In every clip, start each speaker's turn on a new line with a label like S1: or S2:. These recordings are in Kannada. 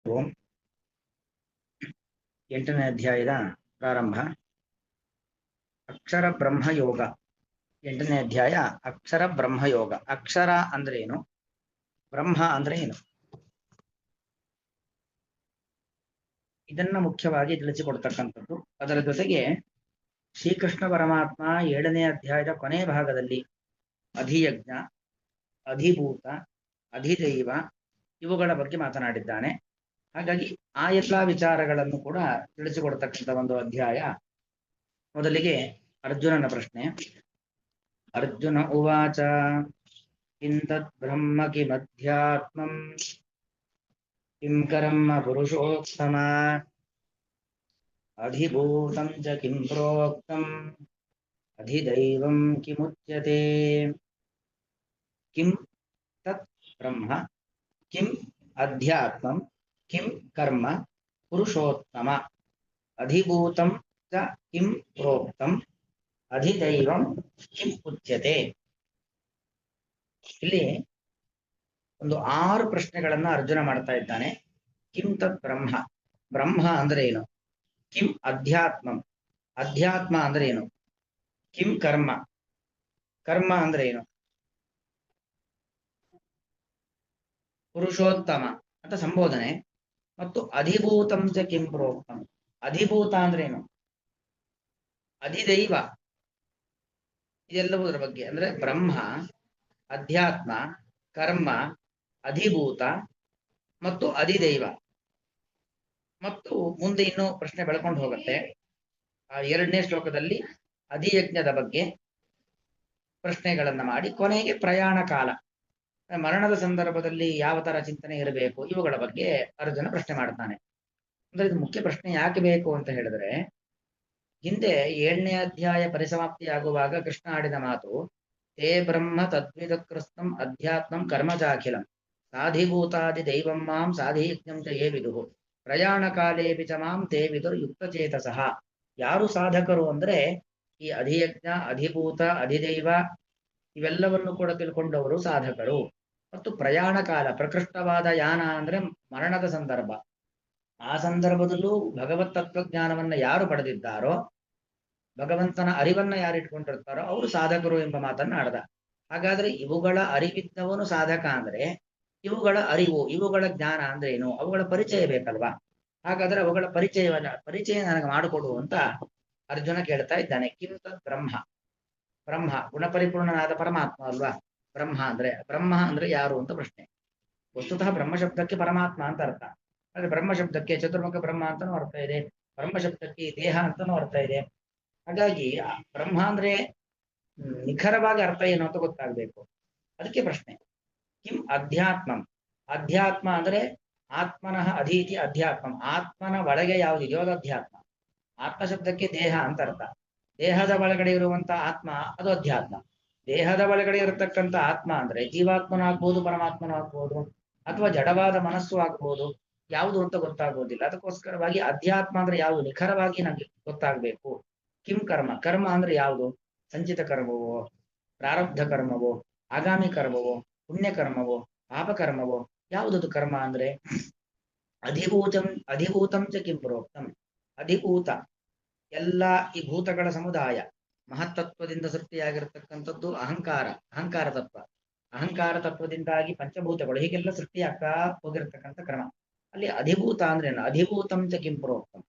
S1: ಓಂ 8ನೇ ಅಧ್ಯಾಯದ ಪ್ರಾರಂಭ. ಅಕ್ಷರ ಬ್ರಹ್ಮಯೋಗ. 8ನೇ ಅಧ್ಯಾಯ ಅಕ್ಷರ ಬ್ರಹ್ಮಯೋಗ. ಅಕ್ಷರ ಅಂದ್ರೆ ಏನು, ಬ್ರಹ್ಮ ಅಂದ್ರೆ ಏನು, ಇದನ್ನ ಮುಖ್ಯವಾಗಿ ತಿಳಿಸಿಕೊಡ್ತಕ್ಕಂಥದ್ದು. ಅದರ ಜೊತೆಗೆ ಶ್ರೀಕೃಷ್ಣ ಪರಮಾತ್ಮ 7ನೇ ಅಧ್ಯಾಯದ ಕೊನೆ ಭಾಗದಲ್ಲಿ ಅಧಿಯಜ್ಞ, ಅಧಿಭೂತ, ಅಧಿದೈವ ಇವುಗಳ ಬಗ್ಗೆ ಮಾತನಾಡಿದ್ದಾನೆ. ಹಾಗಾಗಿ ಆ ಎಲ್ಲ ವಿಚಾರಗಳನ್ನು ಕೂಡ ತಿಳಿಸಿಕೊಡ್ತಕ್ಕಂಥ ಒಂದು ಅಧ್ಯಾಯ. ಮೊದಲಿಗೆ ಅರ್ಜುನನ ಪ್ರಶ್ನೆ. ಅರ್ಜುನ ಉವಾಚ ಕಿಂತತ್ ಬ್ರಹ್ಮ ಕಿಮಧ್ಯಾತ್ಮಂ ಕಿಂ ಕರ್ಮ ಪುರುಷೋತ್ತಮ ಅಧಿಭೂತಂ ಚ ಕಿಂ ಪ್ರೋಕ್ತಂ ಅಧಿದೈವಂ ಕಿಮುಚ್ಯತೆ. ಕಿಂ ತತ್ ಬ್ರಹ್ಮ ಕಿಂ ಅಧ್ಯಾತ್ಮಂ ಕಿಂ ಕರ್ಮ ಪುರುಷೋತ್ತಮ ಅಧಿಭೂತಂ ಚ ಕಿಂ ಪ್ರೋಕ್ತಂ ಅಧಿದೈವಂ ಕಿಂ ಉಚ್ಯತೆ. ಇಲ್ಲಿ ಒಂದು 6 ಪ್ರಶ್ನೆಗಳನ್ನ ಅರ್ಜುನ ಮಾಡ್ತಾ ಇದ್ದಾನೆ. ಕಿಂ ತತ್ ಬ್ರಹ್ಮ, ಬ್ರಹ್ಮ ಅಂದ್ರೆ ಏನು, ಕಿಂ ಅಧ್ಯಾತ್ಮಂ, ಅಧ್ಯಾತ್ಮ ಅಂದ್ರೆ ಏನು, ಕಿಂ ಕರ್ಮ, ಕರ್ಮ ಅಂದ್ರೆ ಏನು, ಪುರುಷೋತ್ತಮ ಅಂತ ಸಂಬೋಧನೆ, ಮತ್ತು ಅಧಿಭೂತಂ ಚ ಕಿಂ ಪ್ರೋಕ್ತಂ, ಅಧಿಭೂತ ಅಂದ್ರೆ ಏನು, ಅಧಿದೈವ, ಇದೆಲ್ಲವುದರ ಬಗ್ಗೆ. ಅಂದ್ರೆ ಬ್ರಹ್ಮ, ಅಧ್ಯಾತ್ಮ, ಕರ್ಮ, ಅಧಿಭೂತ ಮತ್ತು ಅಧಿದೈವ. ಮತ್ತು ಮುಂದೆ ಇನ್ನೂ ಪ್ರಶ್ನೆ ಬೆಳ್ಕೊಂಡು ಹೋಗುತ್ತೆ. 2ನೇ ಶ್ಲೋಕದಲ್ಲಿ ಅಧಿಯಜ್ಞದ ಬಗ್ಗೆ ಪ್ರಶ್ನೆಗಳನ್ನ ಮಾಡಿ ಕೊನೆಗೆ ಪ್ರಯಾಣ ಕಾಲ, ಮರಣದ ಸಂದರ್ಭದಲ್ಲಿ ಯಾವ ತರ ಚಿಂತನೆ ಇರಬೇಕು, ಇವುಗಳ ಬಗ್ಗೆ ಅರ್ಜುನ ಪ್ರಶ್ನೆ ಮಾಡ್ತಾನೆ. ಅಂದ್ರೆ ಇದು ಮುಖ್ಯ ಪ್ರಶ್ನೆ ಯಾಕೆ ಬೇಕು ಅಂತ ಹೇಳಿದ್ರೆ, ಹಿಂದೆ 7ನೇ ಅಧ್ಯಾಯ ಪರಿಸಮಾಪ್ತಿಯಾಗುವಾಗ ಕೃಷ್ಣ ಆಡಿದ ಮಾತು ತೇ ಬ್ರಹ್ಮ ತದ್ವಿದಕೃಸ್ತಂ ಅಧ್ಯಾತ್ಮಂ ಕರ್ಮಚಾಖಿಲಂ ಸಾಧಿಭೂತಾದಿ ದೈವಂ ಮಾಂ ಸಾಧಿಯಜ್ಞಂ ಚ ಯೇ ವಿದುಃ ಪ್ರಯಾಣ ಕಾಲೇಪಿ ಚ ಮಾಂ ತೇ ವಿದುರ್ ಯುಕ್ತಚೇತಸಃ. ಯಾರು ಸಾಧಕರು ಅಂದ್ರೆ ಈ ಅಧಿಯಜ್ಞ, ಅಧಿಭೂತ, ಅಧಿದೈವ ಇವೆಲ್ಲವನ್ನು ಕೂಡ ತಿಳ್ಕೊಂಡವರು ಸಾಧಕರು. ಮತ್ತು ಪ್ರಯಾಣ ಕಾಲ, ಪ್ರಕೃಷ್ಟವಾದ ಯಾನ ಅಂದ್ರೆ ಮರಣದ ಸಂದರ್ಭ, ಆ ಸಂದರ್ಭದಲ್ಲೂ ಭಗವತ್ ತತ್ವಜ್ಞಾನವನ್ನ ಯಾರು ಪಡೆದಿದ್ದಾರೋ, ಭಗವಂತನ ಅರಿವನ್ನ ಯಾರು ಇಟ್ಕೊಂಡಿರ್ತಾರೋ ಅವರು ಸಾಧಕರು ಎಂಬ ಮಾತನ್ನ ಆಡ್ದ. ಹಾಗಾದ್ರೆ ಇವುಗಳ ಅರಿವಿದ್ದವನು ಸಾಧಕ ಅಂದ್ರೆ ಇವುಗಳ ಅರಿವು, ಇವುಗಳ ಜ್ಞಾನ ಅಂದ್ರೆ ಏನು, ಅವುಗಳ ಪರಿಚಯ ಬೇಕಲ್ವಾ. ಹಾಗಾದ್ರೆ ಅವುಗಳ ಪರಿಚಯ ನನಗೆ ಮಾಡಿಕೊಡು ಅಂತ ಅರ್ಜುನ ಕೇಳ್ತಾ ಇದ್ದಾನೆ. ಕಿಂತ ಬ್ರಹ್ಮ, ಬ್ರಹ್ಮ ಗುಣಪರಿಪೂರ್ಣನಾದ ಪರಮಾತ್ಮ ಅಲ್ವಾ. ಬ್ರಹ್ಮ ಅಂದ್ರೆ ಯಾರು ಅಂತ ಪ್ರಶ್ನೆ. ವಸ್ತುತಃ ಬ್ರಹ್ಮ ಶಬ್ದಕ್ಕೆ ಪರಮಾತ್ಮ ಅಂತ ಅರ್ಥ. ಆದ್ರೆ ಬ್ರಹ್ಮ ಶಬ್ದಕ್ಕೆ ಚತುರ್ಮುಖ ಬ್ರಹ್ಮ ಅಂತಾನೂ ಅರ್ಥ ಇದೆ, ಬ್ರಹ್ಮ ಶಬ್ದಕ್ಕೆ ದೇಹ ಅಂತಾನೂ ಅರ್ಥ ಇದೆ. ಹಾಗಾಗಿ ಬ್ರಹ್ಮ ಅಂದ್ರೆ ನಿಖರವಾಗಿ ಅರ್ಥ ಏನು ಅಂತ ಗೊತ್ತಾಗ್ಬೇಕು. ಅದಕ್ಕೆ ಪ್ರಶ್ನೆ. ಕಿಂ ಅಧ್ಯಾತ್ಮಂ, ಅಧ್ಯಾತ್ಮ ಅಂದ್ರೆ ಆತ್ಮನಃ ಅಧೀತಿ ಅಧ್ಯಾತ್ಮಂ, ಆತ್ಮನ ಒಳಗೆ ಯಾವುದಿದೆಯೋ ಅದು ಅಧ್ಯಾತ್ಮ. ಆತ್ಮ ಶಬ್ದಕ್ಕೆ ದೇಹ ಅಂತ ಅರ್ಥ. ದೇಹದ ಒಳಗಡೆ ಇರುವಂತ ಆತ್ಮ ಅದು ಅಧ್ಯಾತ್ಮ. ದೇಹದ ಒಳಗಡೆ ಇರತಕ್ಕಂಥ ಆತ್ಮ ಅಂದ್ರೆ ಜೀವಾತ್ಮನೂ ಆಗ್ಬೋದು, ಪರಮಾತ್ಮನೂ ಆಗ್ಬೋದು, ಅಥವಾ ಜಡವಾದ ಮನಸ್ಸು ಆಗ್ಬೋದು, ಯಾವುದು ಅಂತ ಗೊತ್ತಾಗೋದಿಲ್ಲ. ಅದಕ್ಕೋಸ್ಕರವಾಗಿ ಅಧ್ಯಾತ್ಮ ಅಂದ್ರೆ ಯಾವುದು ನಿಖರವಾಗಿ ನಮ್ಗೆ ಗೊತ್ತಾಗ್ಬೇಕು. ಕಿಂ ಕರ್ಮ, ಕರ್ಮ ಅಂದ್ರೆ ಯಾವುದು, ಸಂಚಿತ ಕರ್ಮವೋ, ಪ್ರಾರಬ್ಧ ಕರ್ಮವೋ, ಆಗಾಮಿ ಕರ್ಮವೋ, ಪುಣ್ಯ ಕರ್ಮವೋ, ಪಾಪ ಕರ್ಮವೋ, ಯಾವುದದು ಕರ್ಮ ಅಂದ್ರೆ. ಅಧಿಭೂತಂ ಚ ಕಿಂ ಪ್ರೋಕ್ತಂ, ಅಧಿಭೂತ ಎಲ್ಲ ಈ ಭೂತಗಳ ಸಮುದಾಯ, ಮಹತ್ತತ್ವದಿಂದ ಸೃಷ್ಟಿಯಾಗಿರ್ತಕ್ಕಂಥದ್ದು ಅಹಂಕಾರ, ಅಹಂಕಾರ ತತ್ವ, ಅಹಂಕಾರ ತತ್ವದಿಂದಾಗಿ ಪಂಚಭೂತಗಳು, ಹೀಗೆಲ್ಲ ಸೃಷ್ಟಿಯಾಗ್ತಾ ಹೋಗಿರ್ತಕ್ಕಂಥ ಕ್ರಮ. ಅಲ್ಲಿ ಅಧಿಭೂತ ಅಂದ್ರೆ ಏನು, ಅಧಿಭೂತಂ ಚ ಕಿಂ ಪ್ರೋಕ್ತಂ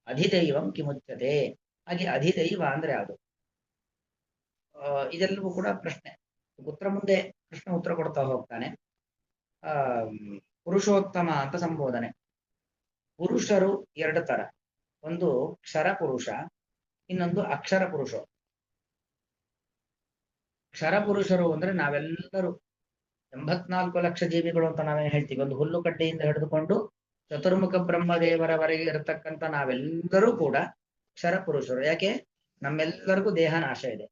S1: ಅಧಿದೈವಂ ಕಿಮುಚ್ಯತೆ. ಹಾಗೆ ಅಧಿದೈವ ಅಂದ್ರೆ ಅದು. ಇದೆಲ್ಲವೂ ಕೂಡ ಪ್ರಶ್ನೆ. ಉತ್ತರ ಮುಂದೆ ಕೃಷ್ಣ ಉತ್ತರ ಕೊಡ್ತಾ ಹೋಗ್ತಾನೆ. ಪುರುಷೋತ್ತಮ ಅಂತ ಸಂಬೋಧನೆ. ಪುರುಷರು 2 ತರ, ಒಂದು ಕ್ಷರ ಪುರುಷ, ಇನ್ನೊಂದು ಅಕ್ಷರ ಪುರುಷ. ಕ್ಷರ ಪುರುಷರು ಅಂದ್ರೆ ನಾವೆಲ್ಲರೂ 84 ಲಕ್ಷ ಜೀವಿಗಳು ಅಂತ ನಾವೇನು ಹೇಳ್ತೀವಿ. ಒಂದು ಹುಲ್ಲು ಕಡ್ಡಿಯಿಂದ ಹಿಡಿದುಕೊಂಡು ಚತುರ್ಮುಖ ಬ್ರಹ್ಮದೇವರವರೆಗೆ ಇರತಕ್ಕಂಥ ನಾವೆಲ್ಲರೂ ಕೂಡ ಕ್ಷರ ಪುರುಷರು. ಯಾಕೆ, ನಮ್ಮೆಲ್ಲರಿಗೂ ದೇಹ ನಾಶ ಇದೆ.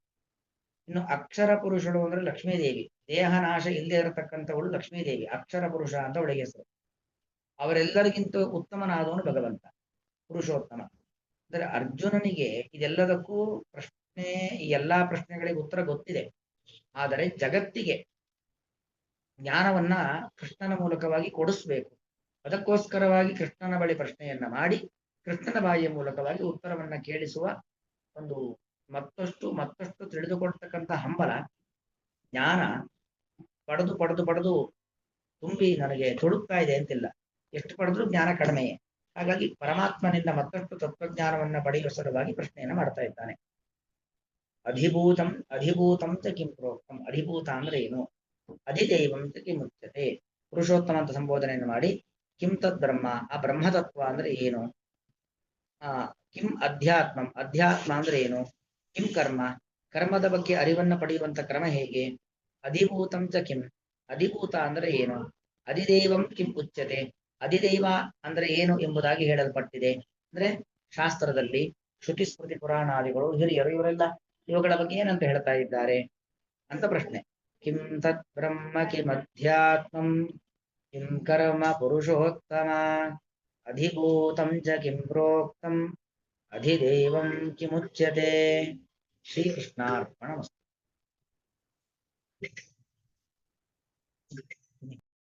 S1: ಇನ್ನು ಅಕ್ಷರ ಪುರುಷರು ಅಂದ್ರೆ ಲಕ್ಷ್ಮೀದೇವಿ, ದೇಹ ನಾಶ ಇಲ್ಲದೆ ಇರತಕ್ಕಂಥವಳು ಲಕ್ಷ್ಮೀದೇವಿ, ಅಕ್ಷರ ಪುರುಷ ಅಂತ ಅವಳಿಗೆ ಹೆಸರು. ಅವರೆಲ್ಲರಿಗಿಂತ ಉತ್ತಮನಾದವನು ಭಗವಂತ, ಪುರುಷೋತ್ತಮ. ಅಂದ್ರೆ ಅರ್ಜುನನಿಗೆ ಇದೆಲ್ಲದಕ್ಕೂ ಪ್ರಶ್ನೆ, ಈ ಎಲ್ಲಾ ಪ್ರಶ್ನೆಗಳಿಗೆ ಉತ್ತರ ಗೊತ್ತಿದೆ. ಆದರೆ ಜಗತ್ತಿಗೆ ಜ್ಞಾನವನ್ನ ಕೃಷ್ಣನ ಮೂಲಕವಾಗಿ ಕೊಡಿಸ್ಬೇಕು. ಅದಕ್ಕೋಸ್ಕರವಾಗಿ ಕೃಷ್ಣನ ಬಳಿ ಪ್ರಶ್ನೆಯನ್ನ ಮಾಡಿ ಕೃಷ್ಣನ ಬಾಯಿಯ ಮೂಲಕವಾಗಿ ಉತ್ತರವನ್ನ ಕೇಳಿಸುವ ಒಂದು ಮತ್ತಷ್ಟು ತಿಳಿದುಕೊಳ್ತಕ್ಕಂಥ ಹಂಬಲ, ಜ್ಞಾನ ಪಡೆದು ತುಂಬಿ ನನಗೆ ತುಡುಕ್ತಾ ಇದೆ ಅಂತಿಲ್ಲ. ಎಷ್ಟು ಪಡೆದ್ರೂ ಜ್ಞಾನ ಕಡಿಮೆಯೇ. ಹಾಗಾಗಿ ಪರಮಾತ್ಮನಿಂದ ಮತ್ತಷ್ಟು ತತ್ವಜ್ಞಾನವನ್ನ ಪಡೆಯುವ ಸಲುವಾಗಿ ಪ್ರಶ್ನೆಯನ್ನ ಮಾಡ್ತಾ ಇದ್ದಾನೆ. ಅಧಿಭೂತಂ ಚ ಕಿಂ ಪ್ರೋಕ್ತಂ. ಅಧಿಭೂತ ಅಂದ್ರೆ ಏನು? ಅಧಿದೈವಂ ಚ ಕಿಂ ಉಚ್ಯತೆ. ಪುರುಷೋತ್ತಮ ಅಂತ ಸಂಬೋಧನೆಯನ್ನು ಮಾಡಿ ಕಿಂ ತದ್ ಬ್ರಹ್ಮ, ಆ ಬ್ರಹ್ಮತತ್ವ ಅಂದ್ರೆ ಏನು? ಕಿಂ ಅಧ್ಯಾತ್ಮಂ, ಅಧ್ಯಾತ್ಮ ಅಂದ್ರೆ ಏನು? ಕಿಂ ಕರ್ಮ, ಕರ್ಮದ ಬಗ್ಗೆ ಅರಿವನ್ನ ಪಡೆಯುವಂತ ಕ್ರಮ ಹೇಗೆ? ಅಧಿಭೂತಂ ಚ ಕಿಂ, ಅಧಿಭೂತ ಅಂದ್ರೆ ಏನು? ಅಧಿದೈವಂ ಕಿಂ ಉಚ್ಯತೆ, ಅಧಿದೈವ ಅಂದ್ರೆ ಏನು ಎಂಬುದಾಗಿ ಹೇಳಲ್ಪಟ್ಟಿದೆ. ಅಂದ್ರೆ ಶಾಸ್ತ್ರದಲ್ಲಿ ಶ್ರುತಿ ಸ್ಮೃತಿ ಪುರಾಣಾದಿಗಳು ಹಿರಿಯರು ಇವರೆಲ್ಲ ಇವುಗಳ ಬಗ್ಗೆ ಏನಂತ ಹೇಳ್ತಾ ಇದ್ದಾರೆ ಅಂತ ಪ್ರಶ್ನೆ. ಕಿಂ ತತ್ ಬ್ರಹ್ಮ ಕಿಂ ಅಧ್ಯಾತ್ಮಂ ಕಿಂ ಕರ್ಮ ಪುರುಷೋತ್ತಮ ಅಧಿಭೂತಂ ಚ ಕಿಂ ಪ್ರೋಕ್ತಂ ಅಧಿದೇವಂ ಕಿಮುಚ್ಯತೆ. ಶ್ರೀಕೃಷ್ಣಾರ್ಪಣಮಸ್ತು.